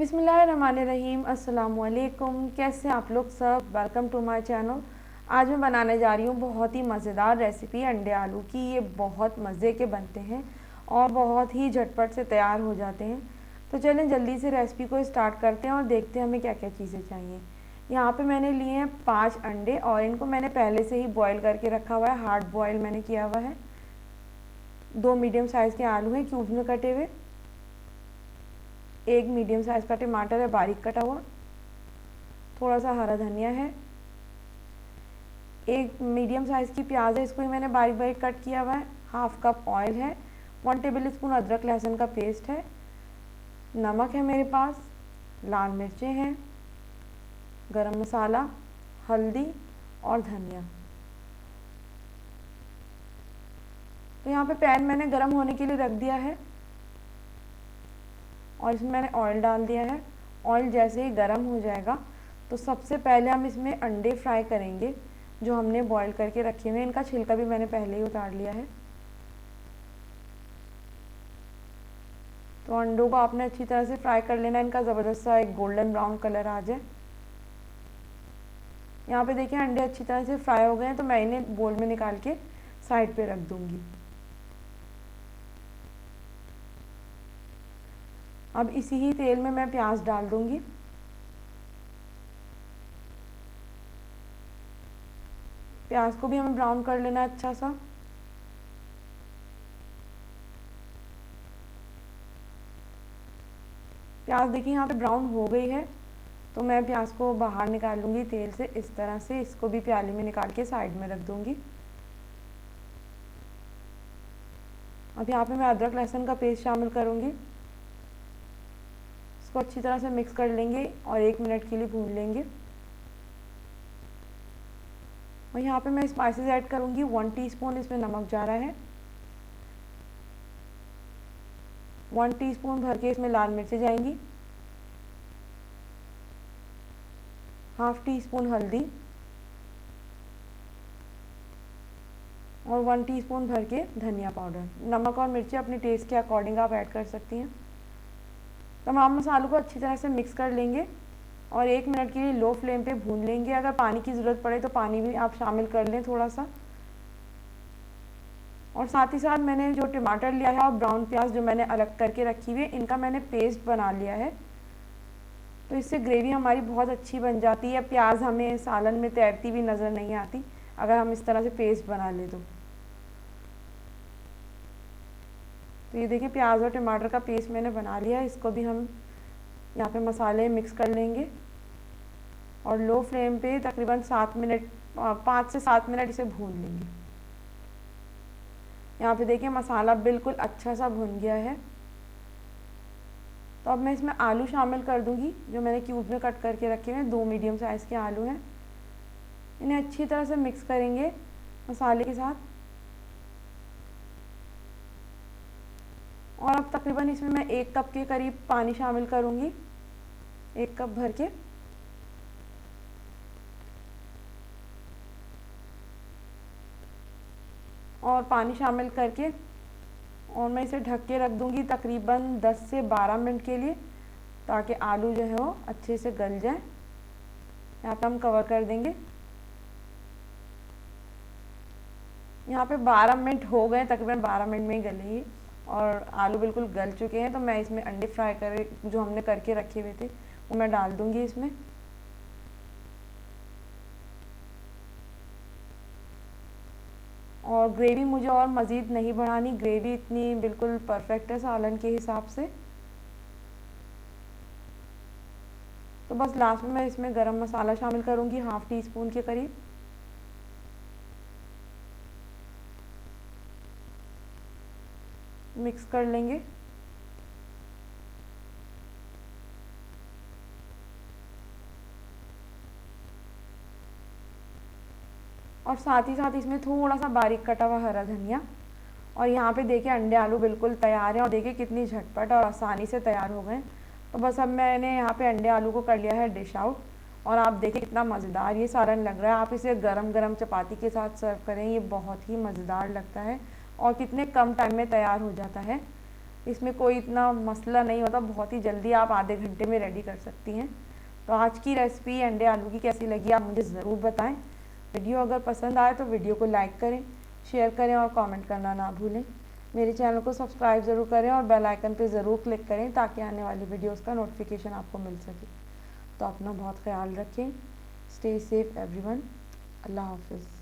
बिस्मिल्लाहिर्रहमानिर्रहीम। अस्सलाम वालेकुम। कैसे आप लोग सब? Welcome to my channel. आज मैं बनाने जा रही हूँ बहुत ही मज़ेदार रेसिपी अंडे आलू की। ये बहुत मज़े के बनते हैं और बहुत ही झटपट से तैयार हो जाते हैं। तो चलें जल्दी से रेसिपी को स्टार्ट करते हैं और देखते हैं हमें क्या क्या चीज़ें चाहिए। यहाँ पे मैंने लिए हैं 5 अंडे और इनको मैंने पहले से ही बॉयल करके रखा हुआ है। हार्ड बॉयल मैंने किया हुआ है। 2 मीडियम साइज़ के आलू हैं क्यूब्स में कटे हुए। एक मीडियम साइज़ का टमाटर है बारीक कटा हुआ। थोड़ा सा हरा धनिया है। एक मीडियम साइज़ की प्याज है, इसको भी मैंने बारीक बारीक कट किया हुआ है। हाफ कप ऑयल है। 1 टेबल स्पून अदरक लहसुन का पेस्ट है। नमक है मेरे पास। लाल मिर्चें हैं, गरम मसाला, हल्दी और धनिया। तो यहाँ पे पैन मैंने गरम होने के लिए रख दिया है और इसमें मैंने ऑयल डाल दिया है। ऑयल जैसे ही गर्म हो जाएगा तो सबसे पहले हम इसमें अंडे फ्राई करेंगे जो हमने बॉईल करके रखे हुए हैं। इनका छिलका भी मैंने पहले ही उतार लिया है। तो अंडों को आपने अच्छी तरह से फ्राई कर लेना, इनका ज़बरदस्त सा एक गोल्डन ब्राउन कलर आ जाए। यहाँ पे देखिए अंडे अच्छी तरह से फ्राई हो गए हैं, तो मैं इन्हें बोल में निकाल के साइड पे रख दूँगी। अब इसी ही तेल में मैं प्याज डाल दूँगी। प्याज को भी हमें ब्राउन कर लेना है अच्छा सा। प्याज देखिए यहाँ पे ब्राउन हो गई है, तो मैं प्याज को बाहर निकाल लूँगी तेल से इस तरह से। इसको भी प्याली में निकाल के साइड में रख दूँगी। अब यहाँ पे मैं अदरक लहसुन का पेस्ट शामिल करूँगी। इसको अच्छी तरह से मिक्स कर लेंगे और 1 मिनट के लिए भून लेंगे। और यहाँ पे मैं स्पाइसेस ऐड करूँगी। 1 टीस्पून इसमें नमक जा रहा है। 1 टीस्पून भर के इसमें लाल मिर्चें जाएंगी। हाफ टी स्पून हल्दी और 1 टीस्पून भर के धनिया पाउडर। नमक और मिर्ची अपने टेस्ट के अकॉर्डिंग आप ऐड कर सकती हैं। तमाम मसालों को अच्छी तरह से मिक्स कर लेंगे और 1 मिनट के लिए लो फ्लेम पे भून लेंगे। अगर पानी की ज़रूरत पड़े तो पानी भी आप शामिल कर लें थोड़ा सा। और साथ ही साथ मैंने जो टमाटर लिया है और ब्राउन प्याज जो मैंने अलग करके रखी हुई है, इनका मैंने पेस्ट बना लिया है। तो इससे ग्रेवी हमारी बहुत अच्छी बन जाती है। प्याज हमें सालन में तैरती भी नज़र नहीं आती अगर हम इस तरह से पेस्ट बना लें तो। ये देखिए प्याज और टमाटर का पेस्ट मैंने बना लिया है। इसको भी हम यहाँ पे मसाले मिक्स कर लेंगे और लो फ्लेम पे तकरीबन 5 से 7 मिनट इसे भून लेंगे। यहाँ पे देखिए मसाला बिल्कुल अच्छा सा भुन गया है। तो अब मैं इसमें आलू शामिल कर दूंगी जो मैंने क्यूब में कट करके रखे हुए हैं। 2 मीडियम साइज़ के आलू हैं। इन्हें अच्छी तरह से मिक्स करेंगे मसाले के साथ। और अब तकरीबन इसमें मैं 1 कप के करीब पानी शामिल करूंगी, 1 कप भर के। और पानी शामिल करके और मैं इसे ढक के रख दूंगी तकरीबन 10 से 12 मिनट के लिए, ताकि आलू जो है वो अच्छे से गल जाए। यहाँ पे हम कवर कर देंगे। यहाँ पे 12 मिनट हो गए, तकरीबन 12 मिनट में ही गलेगी और आलू बिल्कुल गल चुके हैं। तो मैं इसमें अंडे फ्राई करे जो हमने करके रखे हुए थे वो मैं डाल दूंगी इसमें। और ग्रेवी मुझे और मज़ीद नहीं बढ़ानी, ग्रेवी इतनी बिल्कुल परफेक्ट है सालन के हिसाब से। तो बस लास्ट में मैं इसमें गरम मसाला शामिल करूँगी, हाफ टी स्पून के करीब। मिक्स कर लेंगे। और साथ ही साथ इसमें थोड़ा सा बारीक कटा हुआ हरा धनिया। और यहाँ पे देखिए अंडे आलू बिल्कुल तैयार हैं और देखिए कितनी झटपट और आसानी से तैयार हो गए। तो बस अब मैंने यहाँ पे अंडे आलू को कर लिया है डिश आउट। और आप देखिए कितना मज़ेदार ये सालन लग रहा है। आप इसे गरम गरम चपाती के साथ सर्व करें, ये बहुत ही मज़ेदार लगता है और कितने कम टाइम में तैयार हो जाता है। इसमें कोई इतना मसला नहीं होता, बहुत ही जल्दी आप आधे घंटे में रेडी कर सकती हैं। तो आज की रेसिपी अंडे आलू की कैसी लगी आप मुझे ज़रूर बताएं। वीडियो अगर पसंद आए तो वीडियो को लाइक करें, शेयर करें और कमेंट करना ना भूलें। मेरे चैनल को सब्सक्राइब ज़रूर करें और बेल आइकन पे ज़रूर क्लिक करें ताकि आने वाली वीडियोस का नोटिफिकेशन आपको मिल सके। तो अपना बहुत ख्याल रखें। Stay safe everyone. अल्लाह हाफिज़।